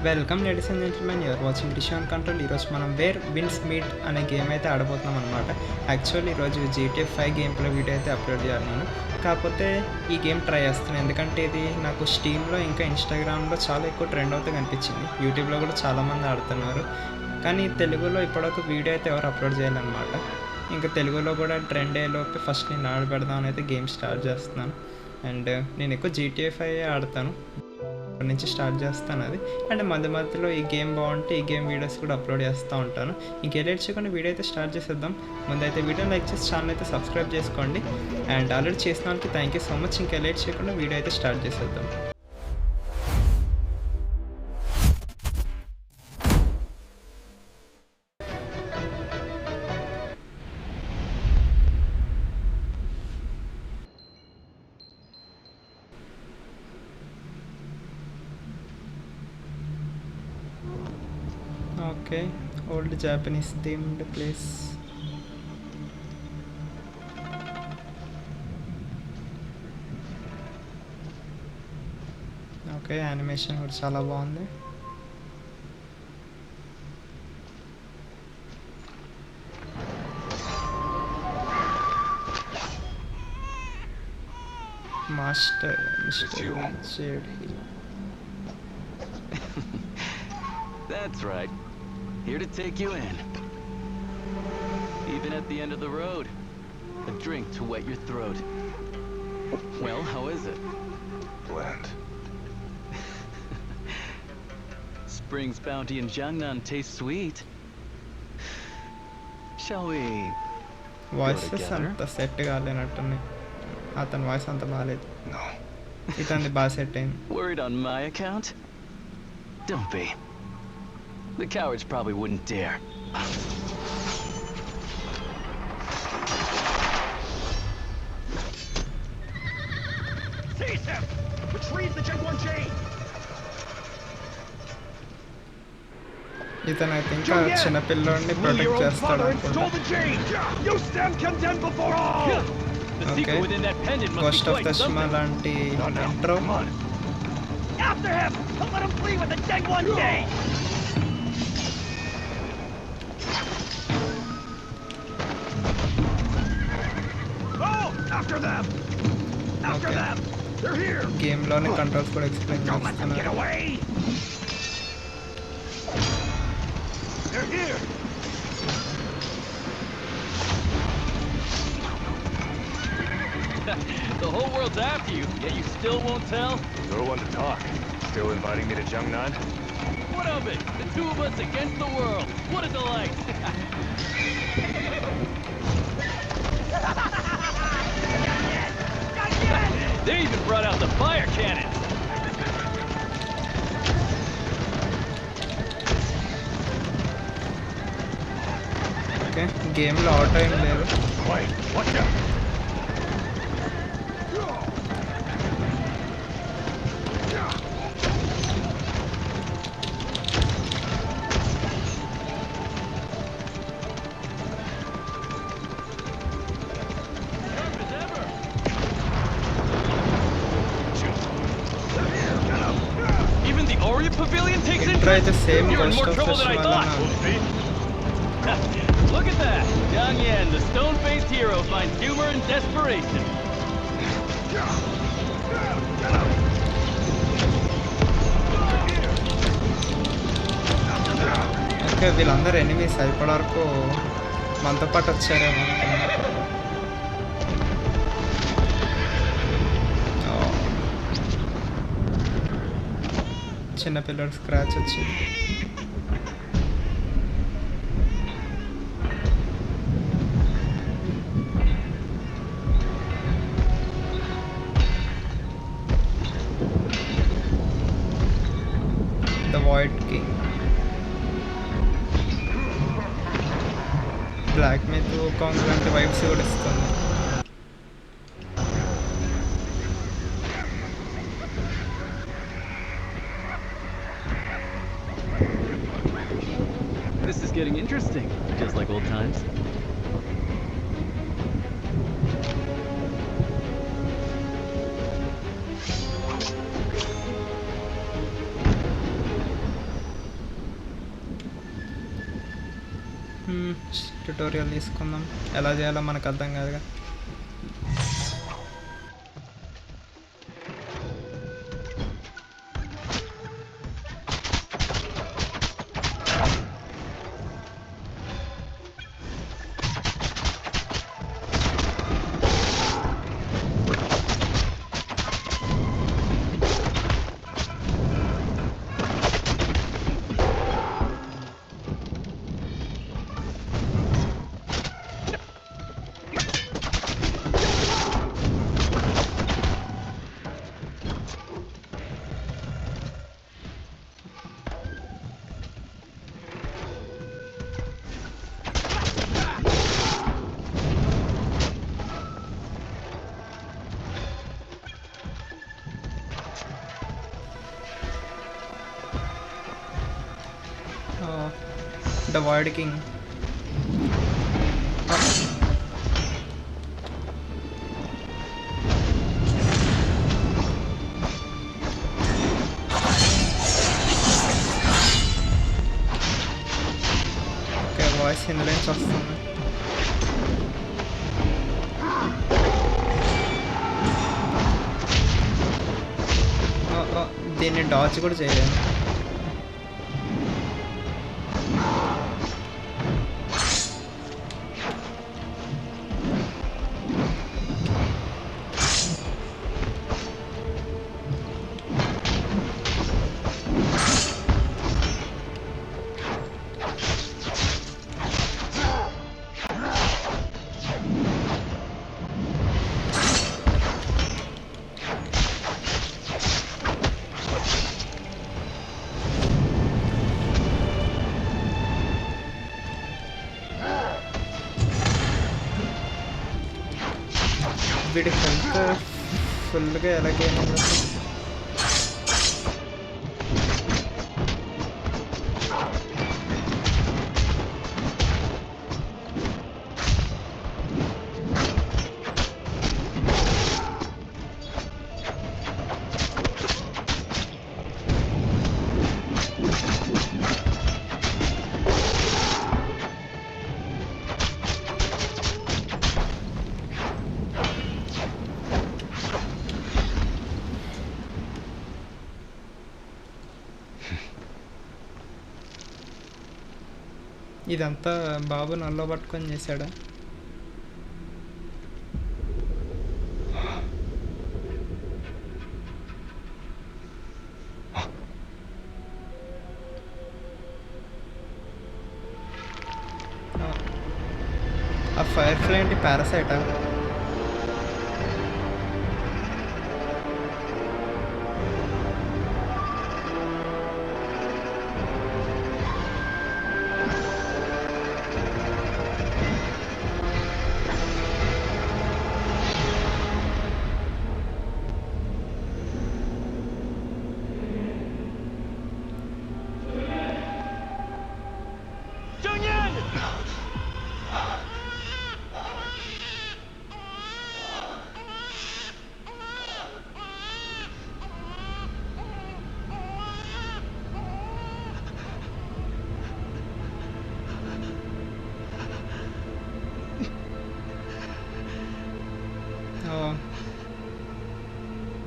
Welcome ladies and gentlemen, you're watching డిషాన్ control. ఈరోజు మనం వేర్ విన్స్ మీట్ అనే గేమ్ అయితే ఆడబోతున్నాం అనమాట. యాక్చువల్లీ ఈరోజు GTA 5 గేమ్ ప్లే వీడియో అయితే అప్లోడ్ చేయాలి నేను. కాకపోతే ఈ గేమ్ ట్రై చేస్తున్నాను, ఎందుకంటే ఇది నాకు స్టీమ్లో ఇంకా ఇన్స్టాగ్రామ్లో చాలా ఎక్కువ ట్రెండ్ అవుతే కనిపించింది. యూట్యూబ్లో కూడా చాలామంది ఆడుతున్నారు, కానీ తెలుగులో ఇప్పటివరకు వీడియో అయితే ఎవరు అప్లోడ్ చేయాలన్నమాట. ఇంకా తెలుగులో కూడా ట్రెండ్ అయ్యేలోపు ఫస్ట్ నేను ఆడబెడదామని అయితే గేమ్ స్టార్ట్ చేస్తున్నాను. అండ్ నేను ఎక్కువ GTA 5 ఆడతాను, అక్కడి నుంచి స్టార్ట్ చేస్తాను అది. అండ్ మధ్య మధ్యలో ఈ గేమ్ బాగుంటే ఈ గేమ్ వీడియోస్ కూడా అప్లోడ్ చేస్తూ ఉంటాను. ఇంకే లేట్ చేయకుండా వీడియో అయితే స్టార్ట్ చేసేద్దాం. ముందైతే వీడియోని లైక్ చేసి ఛానల్ అయితే సబ్స్క్రైబ్ చేసుకోండి. అండ్ ఆల్రెడీ చేసిన వాళ్ళకి థ్యాంక్ యూ సో మచ్. ఇంకే లేట్ చేయకుండా వీడియో అయితే స్టార్ట్ చేసేద్దాం. Okay, old Japanese themed place. Okay, animation కూడా చాలా బాగుంది. Master mister jade. That's right. Here to take you in. Even at the end of the road, a drink to wet your throat. Well, how is it? Bland. Spring's bounty in Jiangnan tastes sweet. Shall we? Voices అంత set కాలేనట్టున్నాయి. అతని voice అంత బాగాలేదు. No. ఇతని బాగా set అయింది. Worried on my account? Don't be. The cowards probably wouldn't dare. Seize him! Retrieve the Gen 1 chain! ఇతను అయితే ఇంకా చిన్నపిల్లోడిని ప్రొటెక్ట్ చేస్తాడు అనుకుంటా. Stole the chain! You stand condemned before all! The Okay. secret within that pendant must ghost be of quite తస్మా something. లాంటి Not now. Intro. Come on. After him! Don't let him flee with the Gen 1 chain! Oh! After them! After Okay. them! They're here! గేమ్లోనే controls కూడా explain Don't let them get చేస్తున్నారు. away! They're here! The whole world's after you, yet you still won't tell? You're one to talk. Still inviting me to Jiangnan? What of it? The two of us against the world. What a delight. They even brought out the fire cannons. Okay, గేమ్లో auto ఏం లేదు. Quiet. Watch out. Sharp as ever. Even the Orient Pavilion takes intro అయితే interest? Same You're in ghost more of trouble than I తస్మా thought. లానే ఉంది. Look at that! Jiang Yan, the stone-faced hero, finds humor in desperation. Okay, వీళ్ళందరూ enemies ఇప్పటి వరకు మనతో పాటు వచ్చారేమో అనుకున్నా. ఓ. చిన్నపిల్లడు స్క్రాచ్ వచ్చింది. The Void King. Black Myth Kong లాంటి వైబ్స్ కూడా ఇస్తుంది. This is getting interesting, just like old times. Tutorial తీసుకుందాం. ఎలా చేయాలో మనకు అర్థం కాదుగా. The Void king. Okay, voice ఇందులో నుంచి వస్తుంది. దీన్ని డాచ్ కూడా చేయలేము. వీడి హెల్త్ ఫుల్గా ఎలాగైనా ఇదంతా బాబు నల్లో పట్టుకొని చేశాడా? ఆ ఫైర్ ఫ్లై ఏంటి, పారాసైటా?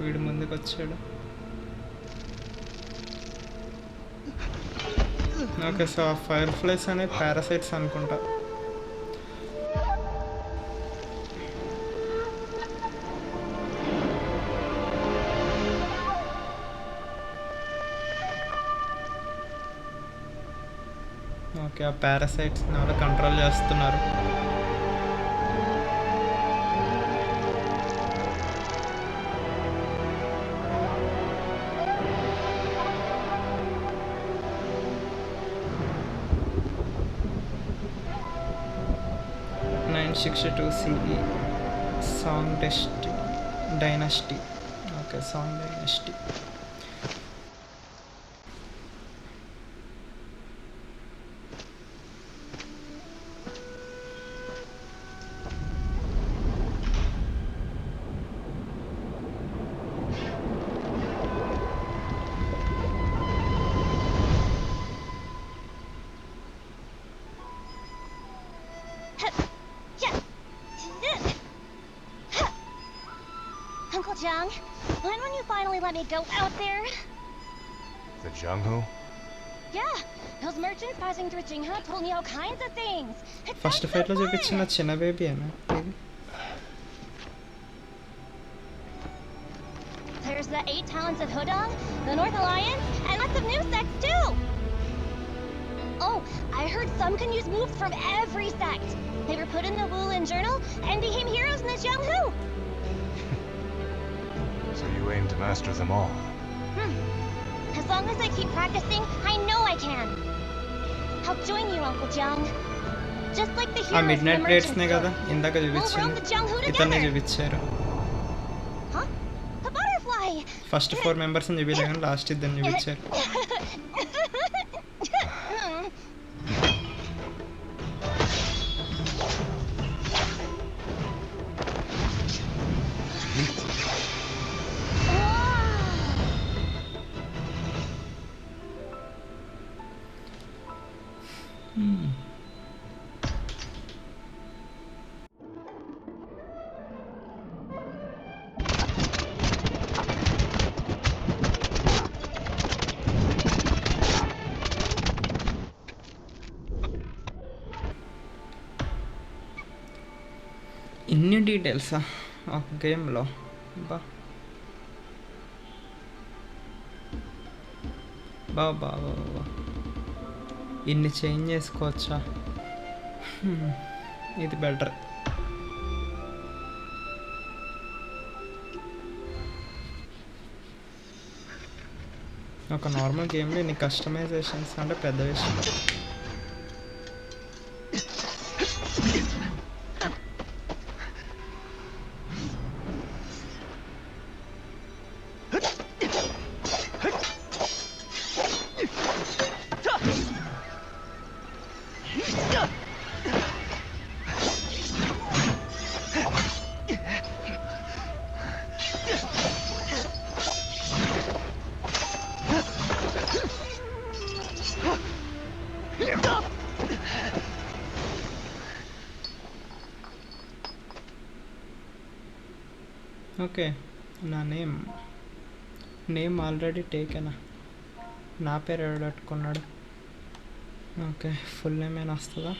వీడు ముందుకు వచ్చాడు. ఓకే, సో ఆ ఫైర్ ఫ్లైస్ అనేది పారాసైట్స్ అనుకుంటా. ఓకే, ఆ పారాసైట్స్ ఎవరో కంట్రోల్ చేస్తున్నారు. CE song dynasty. Okay, song dynasty. Jung. When will you finally let me go out there? The Jung-Hu? Yeah, those merchants passing through Jingha told me all kinds of things. It first sounds so ఫైట్లో fun. చూపించిన చిన్న baby అనా ఇది? There's the 8 talents of Hodong, the North Alliance, and lots of new sects too. Oh, I heard some can use moves from every sect. They were put in the Wulin Journal and became heroes in the Jung-Hu. So you aim to master them all. As long as I keep practicing, I know I can. I'll join you, Uncle Jung. Just like the ఆ heroes mid in the night ప్లేట్స్నే merchant కదా store. ఇందాక We'll roam చూపించింది, the Jung-Hu ఇతన్ని together. చూపించారు. Huh? A butterfly. First 4 మెంబర్స్ని చూపించలే కానీ లాస్ట్ ఇద్దరిని చూపించారు. ఇన్ని డీటెయిల్సా ఒక గేమ్లో? బా బా బా బా బా. ఇన్ని చేంజ్ చేసుకోవచ్చా? ఇది బెటర్. ఒక నార్మల్ గేమ్లో ఇన్ని కస్టమైజేషన్స్ అంటే పెద్ద విషయం. ఓకే, నా నేమ్ ఆల్రెడీ టేకెనా? నా పేరు ఎవడు పెట్టుకున్నాడు? ఓకే, ఫుల్ నేమ్ ఏమైనా వస్తుందా?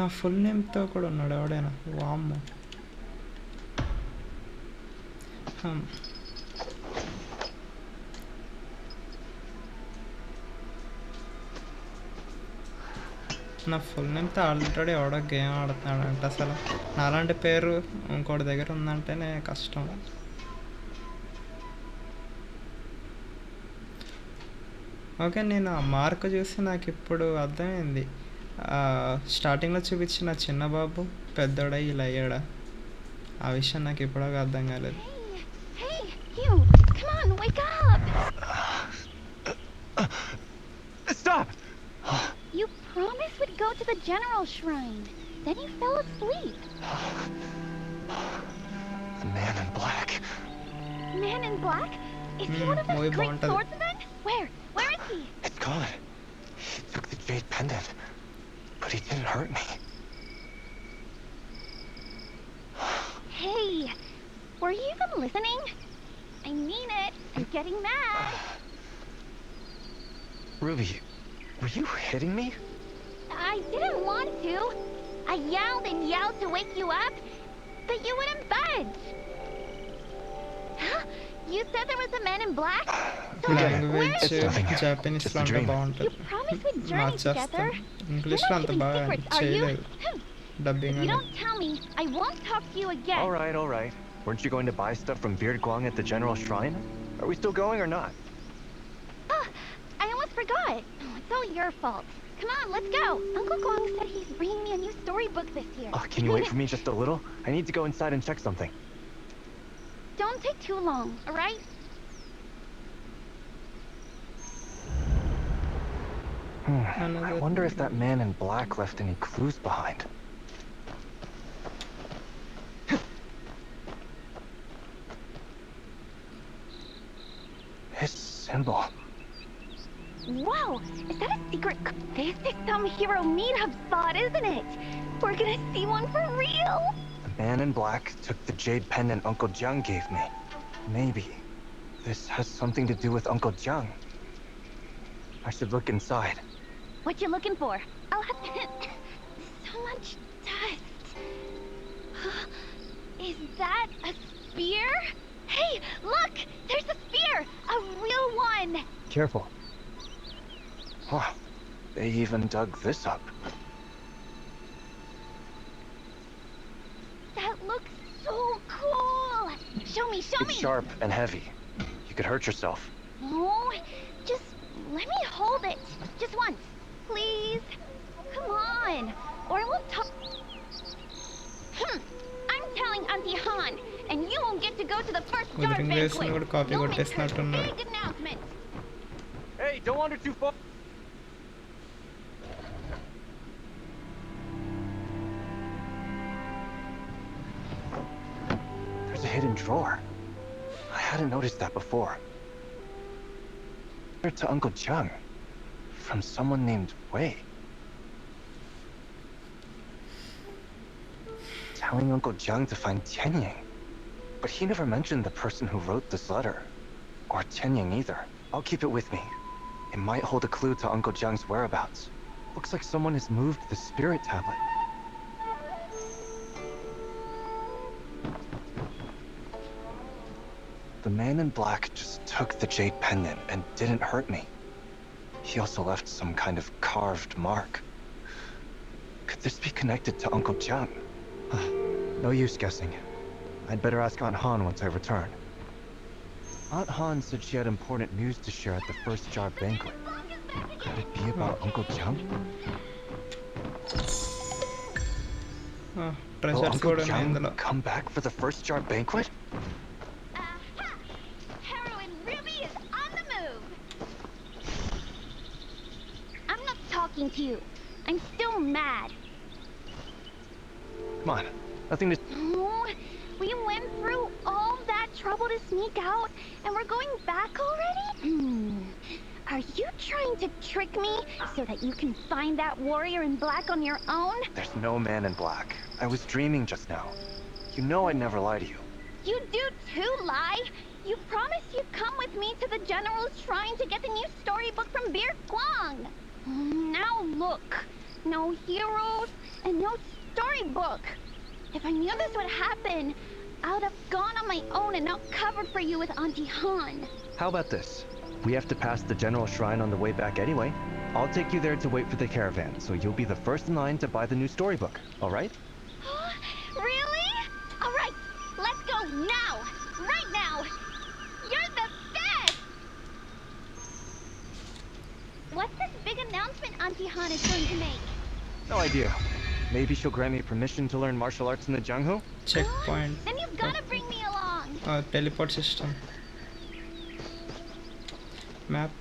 నా ఫుల్ నేమ్తో కూడా ఉన్నాడు ఎవడైనా? వామ్మో. నా ఫుల్ నేమ్తో ఆల్రెడీ ఎవడో గేమ్ ఆడుతున్నాడంట. అసలు నాలాంటి పేరు ఇంకోటి దగ్గర ఉందంటేనే కష్టం. ఓకే, నేను ఆ మార్క్ చూసి నాకు ఇప్పుడు అర్థమైంది. స్టార్టింగ్లో చూపించిన చిన్న బాబు పెద్దోడై ఇలా అయ్యాడా? ఆ విషయం నాకు ఇప్పటిదాకా అర్థం కాలేదు. Hey, you! Come on, wake up! Stop! You promised we'd go to the General Shrine. Then you fell asleep. The man in black. Man in black? Is he one of Muy those great bonita. swordsmen? Where? Where is he? It's gone. He took the jade pendant, but he didn't hurt me. Hey, were you even listening? I mean it. I'm getting mad. Ruby, were you hitting me? I didn't want to. I yelled and yelled to wake you up, but you wouldn't budge. Huh? You said there was a man in black? So language It's nothing. జాపనీస్లో Just a అంటే dream. you బాగుంటుంది. promised we'd journey together. మార్చేస్తాను. ఇంగ్లీష్లో You're అంత not బాగా keeping secrets, are you? చేయలేదు dubbing If you అనేది. don't tell me, I won't talk to you again. All right. Weren't you going to buy stuff from Beard Guang at the General Shrine? Are we still going or not? Ah, I almost forgot. Oh, it's all your fault. Come on, let's go. Uncle Guang said he's bringing me a new storybook this year. Can you wait for me just a little? I need to go inside and check something. Don't take too long, all right? I wonder if that man in black left any clues behind. His symbol. Wow, is that a secret? This is some hero meetup spot, isn't it? We're gonna see one for real. The man in black took the jade pendant Uncle Jiang gave me. Maybe this has something to do with Uncle Jiang. I should look inside. What you looking for? Oh, so much dust. Is that a spear? Hey, look! There's a spear! A real one! Careful. Huh. They even dug this up. That looks so cool! Show me, show It's me! sharp and heavy. You could hurt yourself. Oh, just let me hold it. Just once, please. Come on, or I won't talk. I'm telling Auntie Han, and you won't get to go to the first jar Wuthering Waves ని banquet. కూడా copy We'll make her కొట్టేసినట్టున్నారు. big announcement. Hey, don't wander too far. There's a hidden drawer. I hadn't noticed that before. To Uncle Jiang from someone named Wei. Telling Uncle Jiang to find Tianying. But he never mentioned the person who wrote this letter. Or Tianying either. I'll keep it with me. It might hold a clue to Uncle Jiang's whereabouts. Looks like someone has moved the spirit tablet. The man in black just took the jade pendant and didn't hurt me. He also left some kind of carved mark. Could this be connected to Uncle Jiang? No use guessing. I'd better ask Aunt Han once I return. Aunt Han said she had important news to share at the first jar banquet. Could it be about Uncle Jiang? Will treasures Uncle కూడా ఉన్నాయి ఇందులో. Jiang come back for the first jar banquet? Aha! Heroine Ruby is on the move. I'm not talking to you. I'm still mad. Come on, nothing to... Oh, we went through all that trouble to sneak out, and we're going back already? Are you trying to trick me so that you can find that warrior in black on your own? There's no man in black. I was dreaming just now. You know I'd never lie to you. You do too, lie. You promised you'd come with me to the General's Shrine to get the new storybook from Beard Guang. Now look, no heroes and no storybook. If I knew this would happen, I would have gone on my own and not covered for you with Auntie Han. How about this? We have to pass the General Shrine on the way back anyway. I'll take you there to wait for the caravan, so you'll be the first in line to buy the new storybook, alright? Really? Alright, let's go now! Right now! You're the best! What's this big announcement Auntie Han is going to make? No idea. Maybe she'll grant me permission to learn martial arts in the Jianghu? Checkpoint, Then you've gotta bring me along! Teleport system, map.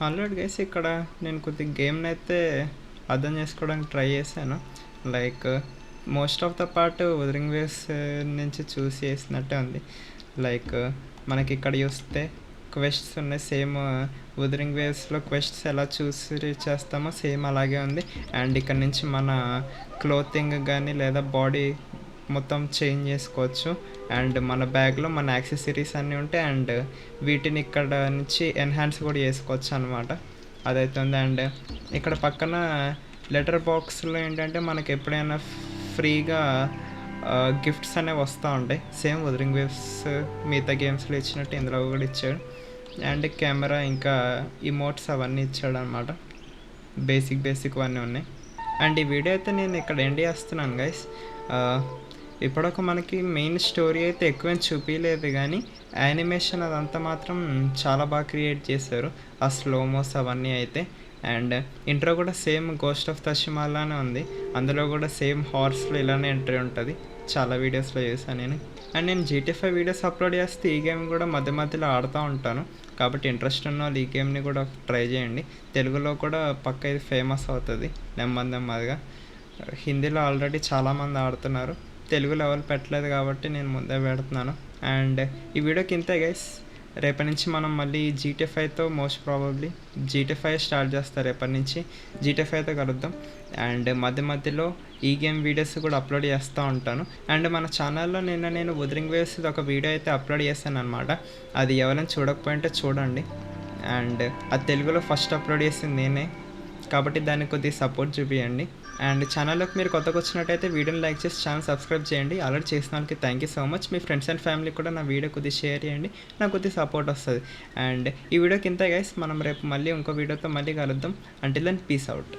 Already guys ఇక్కడ నేను కొద్దిగా గేమ్ని అయితే అర్థం చేసుకోవడానికి try చేశాను. Like most of the part wuthering waves నుంచి చూసి వేసినట్టే ఉంది. లైక్ మనకి ఇక్కడ చూస్తే క్వెస్ట్స్ ఉన్నాయి, సేమ్ ఉదరింగ్ వేవ్స్లో క్వెస్ట్స్ ఎలా చూసి చేస్తామో సేమ్ అలాగే ఉంది. అండ్ ఇక్కడ నుంచి మన క్లోతింగ్ కానీ లేదా బాడీ మొత్తం చేంజ్ చేసుకోవచ్చు. అండ్ మన బ్యాగ్లో మన యాక్సెసరీస్ అన్నీ ఉంటాయి. అండ్ వీటిని ఇక్కడ నుంచి ఎన్హాన్స్ కూడా చేసుకోవచ్చు అనమాట. అదైతే ఉంది. అండ్ ఇక్కడ పక్కన లెటర్ బాక్స్లో ఏంటంటే మనకి ఎప్పుడైనా ఫ్రీగా గిఫ్ట్స్ అనేవి వస్తూ ఉంటాయి. సేమ్ ఉదరింగ్ వేవ్స్ మిగతా గేమ్స్లో ఇచ్చినట్టు ఇందులో కూడా ఇచ్చాడు. అండ్ కెమెరా ఇంకా ఇమోట్స్ అవన్నీ ఇచ్చాడు అనమాట. బేసిక్ అన్నీ ఉన్నాయి. అండ్ ఈ వీడియో అయితే నేను ఇక్కడ ఎండ్ చేస్తున్నాను గైస్. ఇప్పటిక మనకి మెయిన్ స్టోరీ అయితే ఎక్కువేం చూపించలేదు, కానీ యానిమేషన్ అదంతా మాత్రం చాలా బాగా క్రియేట్ చేశారు, ఆ స్లోమోస్ అవన్నీ అయితే. అండ్ ఇంట్రో కూడా సేమ్ గోస్ట్ ఆఫ్ తషిమాలానే ఉంది. అందులో కూడా సేమ్ హార్స్లో ఇలానే ఎంట్రీ ఉంటుంది. చాలా వీడియోస్లో చేశాను నేను. అండ్ నేను GTA 5 వీడియోస్ అప్లోడ్ చేస్తే ఈ గేమ్ కూడా మధ్య మధ్యలో ఆడుతూ ఉంటాను. కాబట్టి ఇంట్రెస్ట్ ఉన్న వాళ్ళు ఈ గేమ్ని కూడా ట్రై చేయండి. తెలుగులో కూడా పక్క ఇది ఫేమస్ అవుతుంది నెమ్మదిగా. హిందీలో ఆల్రెడీ చాలామంది ఆడుతున్నారు, తెలుగు లెవెల్ పెట్టలేదు కాబట్టి నేను ముందే పెడుతున్నాను. అండ్ ఈ వీడియోకి ఇంతే గైస్. రేపటి నుంచి మనం మళ్ళీ GTA 5తో మోస్ట్ ప్రాబబ్లీ GTA 5 స్టార్ట్ చేస్తారు. రేపటి నుంచి GTA 5తో కలుద్దాం. అండ్ మధ్యలో ఈ గేమ్ వీడియోస్ కూడా అప్లోడ్ చేస్తూ ఉంటాను. అండ్ మన ఛానల్లో నేను ఉదరింగ్ వేవ్స్ ఒక వీడియో అయితే అప్లోడ్ చేశాను అనమాట. అది ఎవరైనా చూడకపోయింటే చూడండి. అండ్ అది తెలుగులో ఫస్ట్ అప్లోడ్ చేసింది నేనే, కాబట్టి దానికి కొద్దిగా సపోర్ట్ చూపించండి. అండ్ ఛానల్లోకి మీరు కొత్తగా వచ్చినట్టయితే వీడియోని లైక్ చేసి ఛానల్ సబ్స్క్రైబ్ చేయండి. ఆల్రెడీ చేసిన వాళ్ళకి thank you so much. Me friends and family కూడా నా వీడియో కొద్దిగా షేర్ చేయండి, నాకు కొద్దిగా సపోర్ట్ వస్తుంది. అండ్ ఈ వీడియోకి ఇంతే గైస్, మనం రేపు మళ్ళీ ఇంకో వీడియోతో మళ్ళీ కలుద్దాం. Until then peace out.